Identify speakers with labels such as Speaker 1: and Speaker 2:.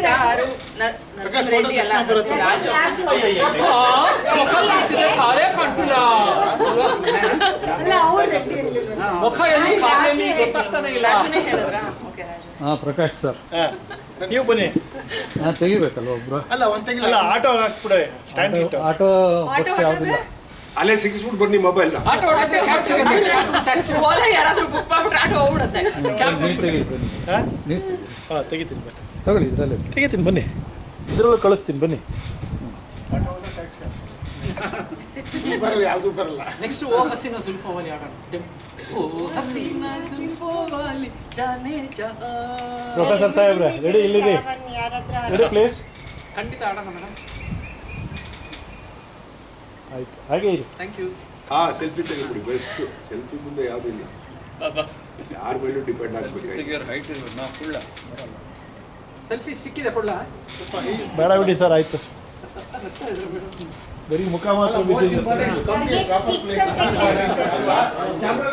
Speaker 1: ಸಾರು ನರಸಿಂಹರೆಡ್ಡಿ ಎಲ್ಲ ರಾಜು
Speaker 2: ಖಾರೇ ಕಾಣ್ತಿಲ್ಲ ಮುಖ ಎಲ್ಲಿ ಕಾಣಲಿ ಗೊತ್ತಾಗ್ತಾನೆ ಇಲ್ಲ.
Speaker 3: ಪ್ರಕಾಶ್ ಸರ್
Speaker 4: ನೀವು ಬನ್ನಿ.
Speaker 3: ತೆಗಿಬೇಕಲ್ವ ಒಬ್ರು?
Speaker 4: ಅಲ್ಲ ಆಟೋ ಹಾಕ್ಬಿಡೆ
Speaker 3: ಆಟೋ ಬಸ್ ಯಾವುದಿಲ್ಲ.
Speaker 5: ಅಲ್ಲೇ ಸಿಗಿಸ್ಬಿಟ್ಟು ಬನ್ನಿ ಮೊಬೈಲ್.
Speaker 2: ಆಟೋ ಹೊಡೆದ್ರೆ ಕ್ಯಾಬ್ ಸಿಗುತ್ತೆ.
Speaker 1: ಓಲಾ ಯಾರಾದ್ರೂ ಬುಕ್ ಮಾಡ್ಬಿಟ್ರೆ ಆಟೋ ಹೋಗ್ಬಿಡುತ್ತೆ.
Speaker 3: ನೀವು ತೆಗೀರಿ ಬನ್ನಿ. ನೀವು
Speaker 4: ತೆಗಿತೀನಿ ಬನ್ನಿ.
Speaker 3: ತಗೊಳ್ಳಿ ಇದರಲ್ಲಿ
Speaker 4: ತೆಗಿತೀನಿ ಬನ್ನಿ. ಇದರಲ್ಲೂ ಕಳಿಸ್ತೀನಿ ಬನ್ನಿ.
Speaker 5: ಬರಲ್ಲ, ಯಾವುದು ಬರಲ್ಲ.
Speaker 2: ನೆಕ್ಸ್ಟ್ ಓ ಹಸೀನಾ ಜುಲ್ಫಾವಾಲಿ ಆಡೋಣ. ಓ ಹಸೀನಾ ಜುಲ್ಫಾವಾಲಿ ಜಾನೆ ಜಹಾ.
Speaker 4: ಪ್ರೊಫೆಸರ್ ಸಾಹೇಬ್ರೆ ರೆಡಿ? ಇಲ್ಲಿದೆ ರೆಡಿ ಪ್ಲೇಸ್.
Speaker 2: ಖಂಡಿತ ಆಡೋಣ ಮೇಡಮ್.
Speaker 4: ಆಯ್ತು, ಹಾಗೆ ಇರಿ.
Speaker 2: Thank you.
Speaker 5: ಸೆಲ್ಫಿ ತೆಗಿಬಿಡಿ, ಬೆಸ್ಟ್. ಸೆಲ್ಫಿ ಮುಂದೆ ಯಾವುದೂ ಇಲ್ಲ, ಯಾರ ಮೇಲೂ ಡಿಪೆಂಡ್ ಆಗಬೇಕು.
Speaker 2: ಸೆಲ್ಫಿ ಸ್ಟಿಕ್ ಇದೆ ಕೊಡ್ಲಾ?
Speaker 4: ಬೇಡ ಬಿಡಿ ಸರ್, ಆಯ್ತು. ಬರೀ ಮುಖ ಮಾತ್ರ ಬಿಟ್ಟಿದ್ದೀವಿ.
Speaker 5: ಕ್ಯಾಮ್ರಾ